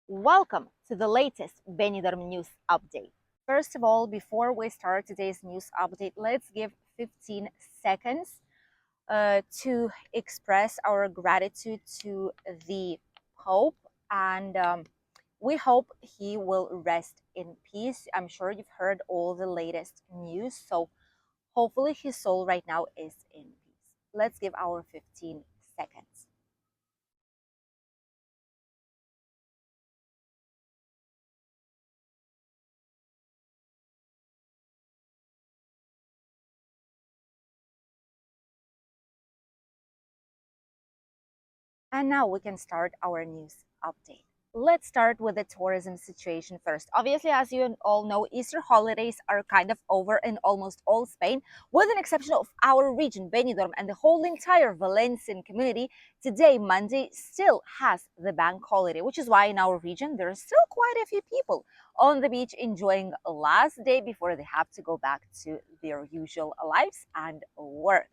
Welcome to the latest Benidorm news update. First of all, before we start today's news update, let's give 15 seconds to express our gratitude to the Pope, and we hope he will rest in peace. I'm sure you've heard all the latest news, so hopefully his soul right now is in peace. Let's give our 15 seconds. And now we can start our news update. Let's start with the tourism situation first. Obviously, as you all know, Easter holidays are kind of over in almost all Spain, with an exception of our region, Benidorm, and the whole entire Valencian community. Today, Monday, still has the bank holiday, which is why in our region there are still quite a few people on the beach enjoying a last day before they have to go back to their usual lives and work.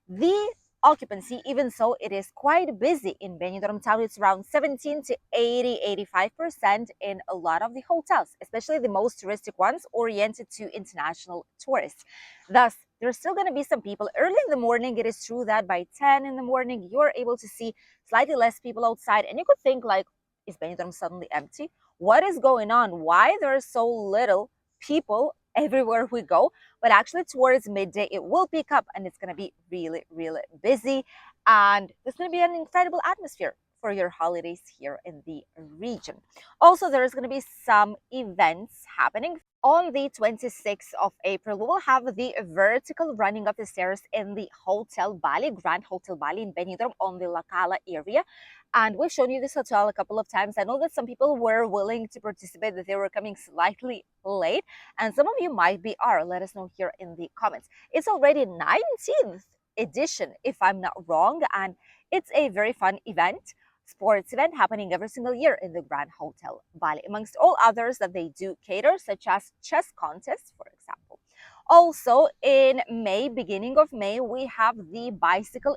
The occupancy, even so, it is quite busy in Benidorm town. It's around 17 to 85% in a lot of the hotels, especially the most touristic ones oriented to international tourists. Thus, there's still going to be some people early in the morning. It is true that by 10 in the morning, you're able to see slightly less people outside. And you could think like, is Benidorm suddenly empty? What is going on? Why there are so little people everywhere we go? But actually, towards midday, it will pick up and it's going to be really, really busy. And it's going to be an incredible atmosphere for your holidays here in the region. Also, there's going to be some events happening. On the 26th of April, we will have the vertical running of the stairs in the Hotel Bali, Grand Hotel Bali in Benidorm on the La Cala area. And we've shown you this hotel a couple of times. I know that some people were willing to participate, that they were coming slightly late, and some of you might be are. Let us know here in the comments. It's already 19th edition, if I'm not wrong, and it's a very fun event, sports event happening every single year in the Grand Hotel Bali, amongst all others that they do cater, such as chess contests, for example. Also, in May, beginning of May, we have the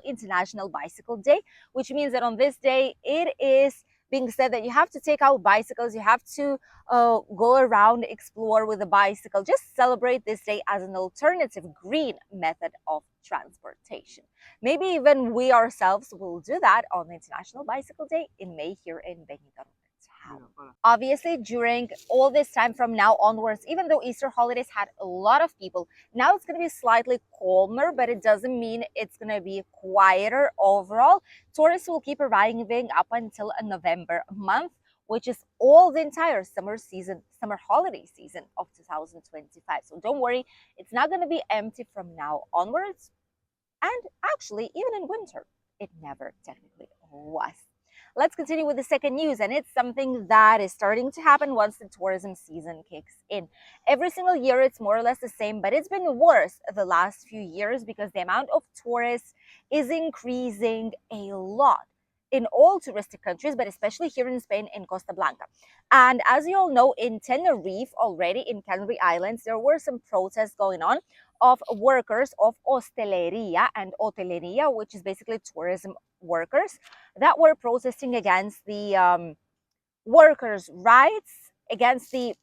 International Bicycle Day, which means that on this day, it is being said that you have to take out bicycles, you have to go around, explore with a bicycle, just celebrate this day as an alternative green method of transportation. Maybe even we ourselves will do that on the International Bicycle Day in May here in Benidorm. Obviously, during all this time from now onwards, even though Easter holidays had a lot of people, now it's going to be slightly calmer, but it doesn't mean it's going to be quieter overall. Tourists will keep arriving up until November month, which is all the entire summer season, summer holiday season of 2025. So don't worry, it's not going to be empty from now onwards. And actually, even in winter, it never technically was. Let's continue with the second news, and it's something that is starting to happen once the tourism season kicks in. Every single year, it's more or less the same, but it's been worse the last few years because the amount of tourists is increasing a lot in all touristic countries, but especially here in Spain in Costa Blanca. And as you all know, in Tenerife already, in Canary Islands, there were some protests going on of workers of hosteleria and hoteleria, which is basically tourism workers, that were protesting against the workers' rights, against the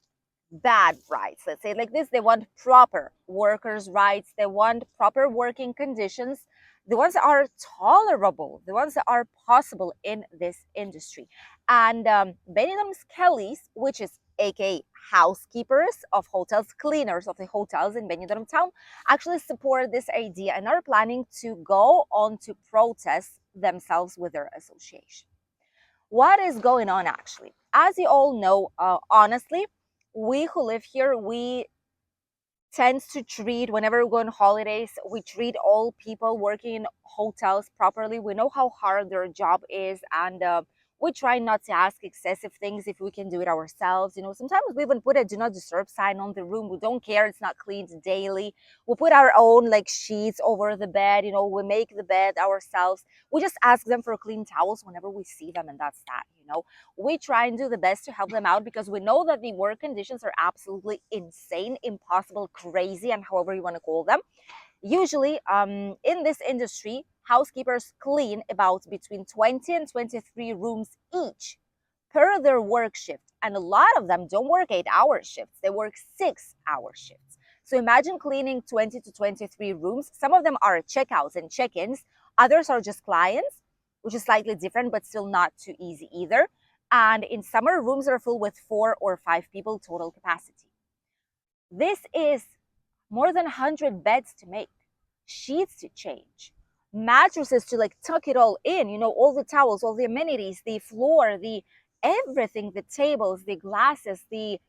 bad rights. Let's say it like this: they want proper workers' rights, they want proper working conditions, the ones that are tolerable, the ones that are possible in this industry. And Benidorm's Kellys, which is aka housekeepers of hotels, cleaners of the hotels in Benidorm town, actually support this idea and are planning to go on to protest themselves with their association. What is going on actually? As you all know, honestly, we who live here, we tend to treat, whenever we go on holidays, we treat all people working in hotels properly. We know how hard their job is, and we try not to ask excessive things if we can do it ourselves. You know, sometimes we even put a do not disturb sign on the room. We don't care, it's not cleaned daily. We put our own like sheets over the bed. You know, we make the bed ourselves. We just ask them for clean towels whenever we see them, and that's that. You know, we try and do the best to help them out because we know that the work conditions are absolutely insane, impossible, crazy, and however you want to call them. Usually, in this industry, housekeepers clean about between 20 and 23 rooms each per their work shift. And a lot of them don't work 8 hour shifts, they work 6 hour shifts. So imagine cleaning 20 to 23 rooms. Some of them are checkouts and check ins, others are just clients, which is slightly different, but still not too easy either. And in summer, rooms are full with 4 or 5 people total capacity. This is more than 100 beds to make, sheets to change, mattresses to like tuck it all in, all the towels, all the amenities, the floor, the everything, the tables, the glasses, the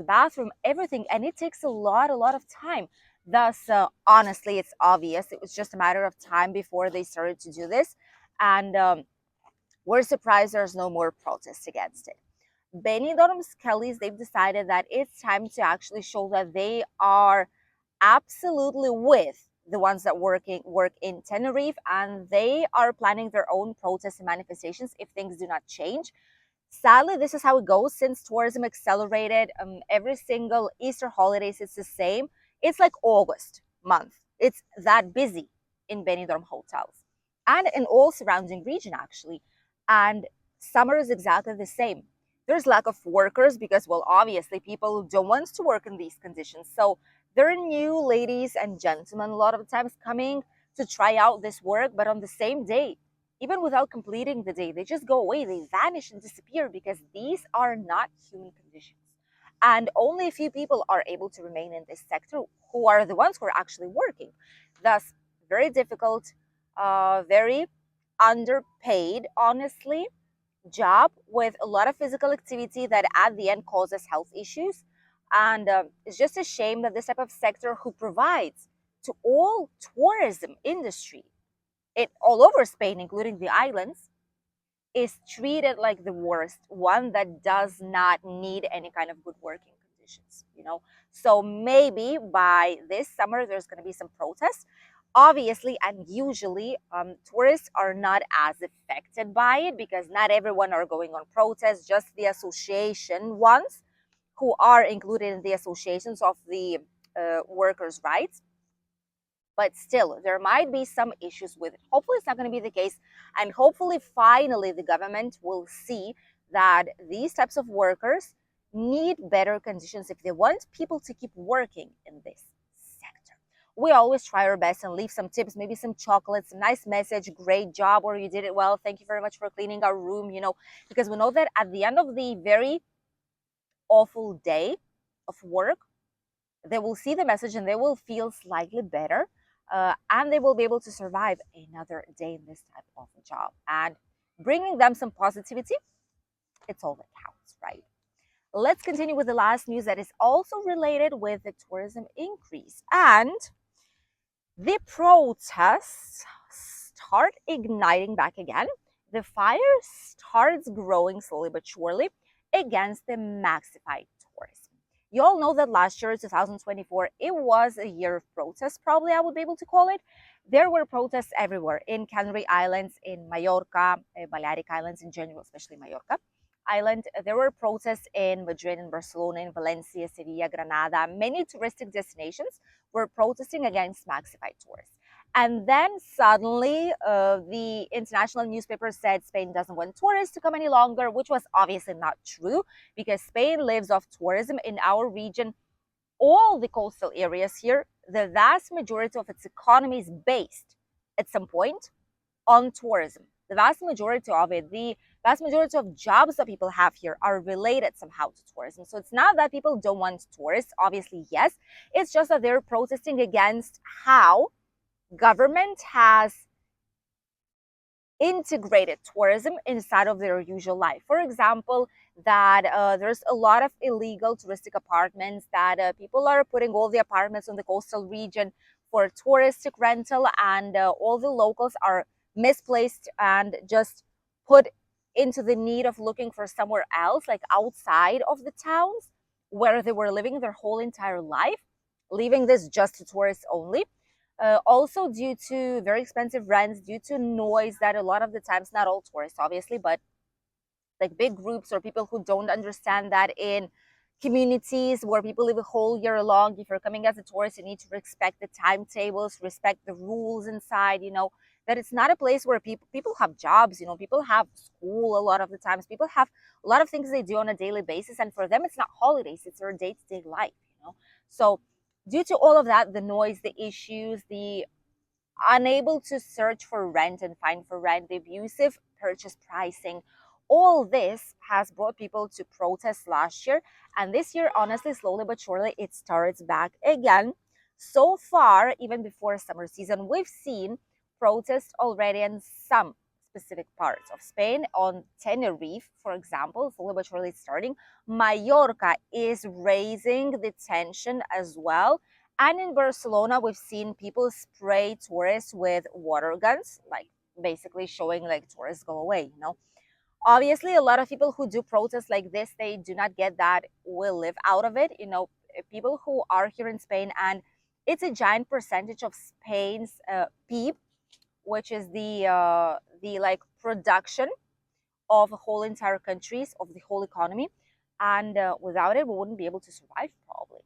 bathroom, everything. And it takes a lot of time. Thus, honestly, it's obvious. It was just a matter of time before they started to do this. And we're surprised there's no more protest against it. Benidorm's Kellys, they've decided that it's time to actually show that they are absolutely with the ones that work in Tenerife, and they are planning their own protests and manifestations if things do not change. Sadly, this is how it goes since tourism accelerated. Every single Easter holidays, it's the same. It's like August month. It's that busy in Benidorm hotels and in all surrounding region actually. And summer is exactly the same. There's lack of workers because, well, obviously people don't want to work in these conditions. So there are new ladies and gentlemen a lot of times coming to try out this work, but on the same day, even without completing the day, they just go away, they vanish and disappear because these are not human conditions. And only a few people are able to remain in this sector who are the ones who are actually working. Thus, very difficult, very underpaid, honestly, job with a lot of physical activity that at the end causes health issues. And it's just a shame that this type of sector who provides to all tourism industry it all over Spain, including the islands, is treated like the worst one that does not need any kind of good working conditions. So maybe by this summer there's going to be some protests, obviously, and usually tourists are not as affected by it because not everyone are going on protests, just the association ones who are included in the associations of the workers' rights. But still, there might be some issues with it. Hopefully, it's not going to be the case. And hopefully, finally, the government will see that these types of workers need better conditions if they want people to keep working in this sector. We always try our best and leave some tips, maybe some chocolates, some nice message, great job, or you did it well. Thank you very much for cleaning our room, because we know that at the end of the very awful day of work, they will see the message and they will feel slightly better, and they will be able to survive another day in this type of job. And bringing them some positivity, it's all that counts, right? Let's continue with the last news that is also related with the tourism increase. And the protests start igniting back again. The fire starts growing slowly but surely against the maxified tourism. You all know that last year, 2024, it was a year of protests, probably I would be able to call it. There were protests everywhere in Canary Islands, in Mallorca, Balearic Islands in general, especially Mallorca Island. There were protests in Madrid, in Barcelona, in Valencia, Sevilla, Granada. Many touristic destinations were protesting against maxified tourists. And then suddenly, the international newspaper said Spain doesn't want tourists to come any longer, which was obviously not true because Spain lives off tourism in our region. All the coastal areas here, the vast majority of its economy is based at some point on tourism. The vast majority of it, the vast majority of jobs that people have here are related somehow to tourism. So it's not that people don't want tourists, obviously, yes. It's just that they're protesting against how government has integrated tourism inside of their usual life. For example, that there's a lot of illegal touristic apartments, that people are putting all the apartments in the coastal region for touristic rental, and all the locals are misplaced and just put into the need of looking for somewhere else, like outside of the towns where they were living their whole entire life, leaving this just to tourists only. Also due to very expensive rents, due to noise that a lot of the times, not all tourists obviously, but like big groups or people who don't understand that in communities where people live a whole year long, if you're coming as a tourist, you need to respect the timetables, respect the rules inside, that it's not a place where people have jobs, people have school a lot of the times, people have a lot of things they do on a daily basis, and for them it's not holidays, it's their day-to-day life. So due to all of that, the noise, the issues, the unable to search for rent and find for rent, the abusive purchase pricing, all this has brought people to protest last year. And this year, honestly, slowly but surely, it starts back again. So far, even before summer season, we've seen protests already in some specific parts of Spain. On Tenerife, for example, slowly but surely it's starting. Mallorca is raising the tension as well, and in Barcelona, we've seen people spray tourists with water guns, like basically showing like tourists go away. Obviously, a lot of people who do protests like this, they do not get that will live out of it. People who are here in Spain, and it's a giant percentage of Spain's PIB, which is the like production of whole entire countries, of the whole economy, and without it, we wouldn't be able to survive probably.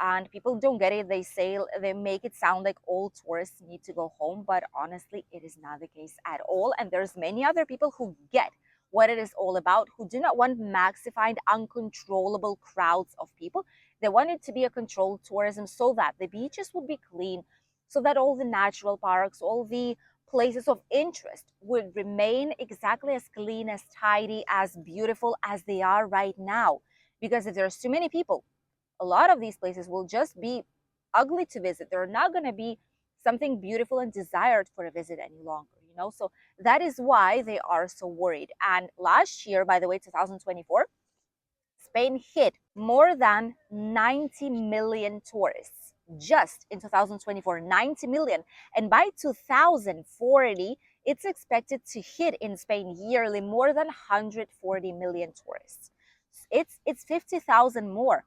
And people don't get it. They make it sound like all tourists need to go home, but honestly it is not the case at all. And there's many other people who get what it is all about, who do not want maxified uncontrollable crowds of people. They want it to be a controlled tourism, so that the beaches would be clean, so that all the natural parks, all the places of interest would remain exactly as clean, as tidy, as beautiful as they are right now. Because if there's too many people, a lot of these places will just be ugly to visit. They're not going to be something beautiful and desired for a visit any longer. So that is why they are so worried. And last year, by the way, 2024, Spain hit more than 90 million tourists just in 2024. 90 million. And by 2040, it's expected to hit in Spain yearly more than 140 million tourists. It's 50,000 more.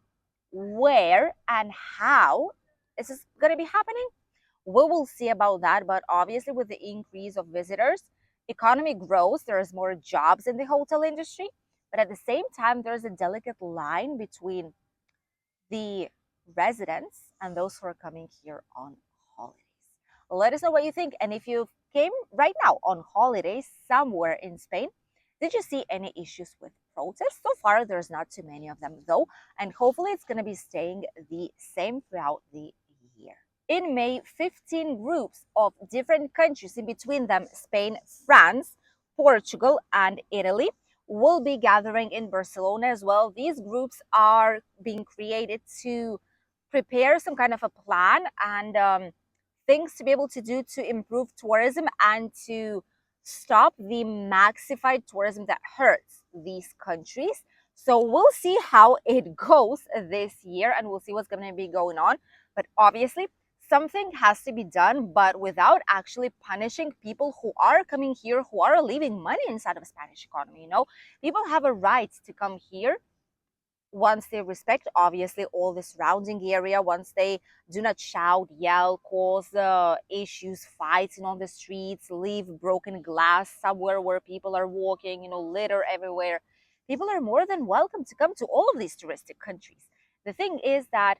Where and how is this going to be happening? We will see about that. But obviously, with the increase of visitors, economy grows, there's more jobs in the hotel industry. But at the same time, there's a delicate line between the residents and those who are coming here on holidays. Let us know what you think. And if you came right now on holidays somewhere in Spain, did you see any issues with protests? So far, there's not too many of them, though. And hopefully, it's going to be staying the same throughout the year. In May, 15 groups of different countries, in between them Spain, France, Portugal, and Italy, will be gathering in Barcelona as well. These groups are being created to prepare some kind of a plan and things to be able to do to improve tourism and to stop the maxified tourism that hurts these countries. So we'll see how it goes this year, and we'll see what's going to be going on. But obviously, something has to be done, but without actually punishing people who are coming here, who are leaving money inside of a Spanish economy. People have a right to come here once they respect, obviously, all the surrounding area, once they do not shout, yell, cause issues, fights on the streets, leave broken glass somewhere where people are walking, litter everywhere. People are more than welcome to come to all of these touristic countries. The thing is that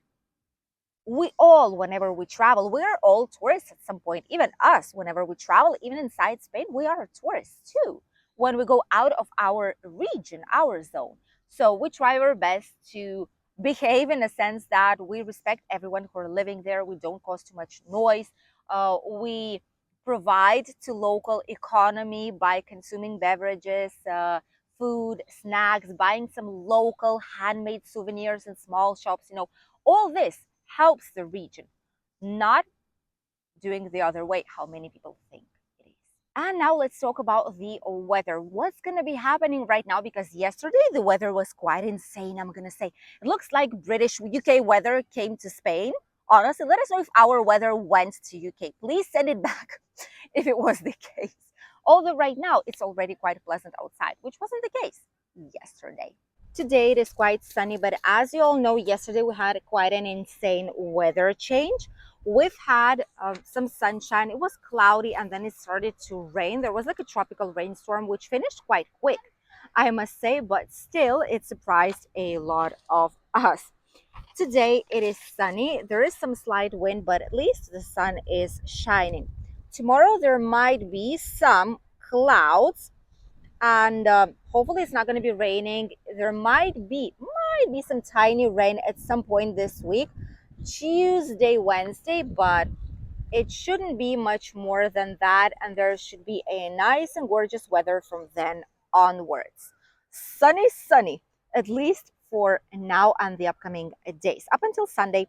we all, whenever we travel, we are all tourists at some point. Even us, whenever we travel, even inside Spain, we are tourists too. When we go out of our region, our zone. So we try our best to behave in a sense that we respect everyone who are living there. We don't cause too much noise. We provide to local economy by consuming beverages, food, snacks, buying some local handmade souvenirs in small shops. All this helps the region, not doing the other way, how many people think it is. And now let's talk about the weather. What's going to be happening right now? Because yesterday the weather was quite insane, I'm going to say. It looks like British UK weather came to Spain. Honestly, let us know if our weather went to UK. Please send it back if it was the case. Although right now it's already quite pleasant outside, which wasn't the case yesterday. Today it is quite sunny, but as you all know, yesterday we had quite an insane weather change. We've had some sunshine. It was cloudy and then it started to rain. There was like a tropical rainstorm, which finished quite quick, I must say, but still it surprised a lot of us. Today it is sunny. There is some slight wind, but at least the sun is shining. tomorrow there might be some clouds, and hopefully it's not going to be raining. There might be some tiny rain at some point this week, Tuesday, Wednesday, but it shouldn't be much more than that, and there should be a nice and gorgeous weather from then onwards. Sunny, sunny, at least for now and the upcoming days. Up until Sunday,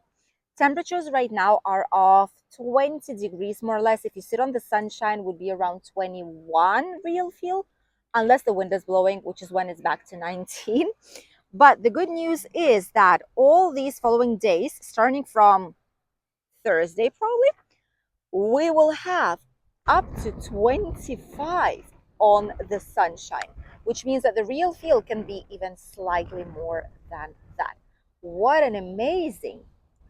temperatures right now are of 20 degrees more or less. If you sit on the sunshine, would be around 21 real feel, unless the wind is blowing, which is when it's back to 19. But the good news is that all these following days, starting from Thursday probably, we will have up to 25 on the sunshine, which means that the real feel can be even slightly more than that. What an amazing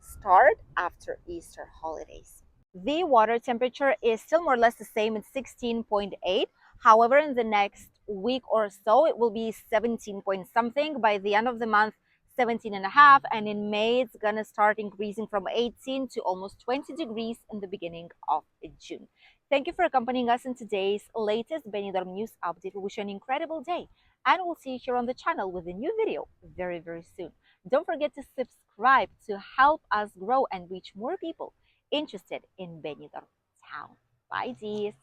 start after Easter holidays. The water temperature is still more or less the same at 16.8. However, in the next week or so, it will be 17 point something. By the end of the month, 17 and a half. And in May, it's going to start increasing from 18 to almost 20 degrees in the beginning of June. Thank you for accompanying us in today's latest Benidorm news update. We wish you an incredible day, and we'll see you here on the channel with a new video very, very soon. Don't forget to subscribe to help us grow and reach more people interested in Benidorm town. Bye, Ds.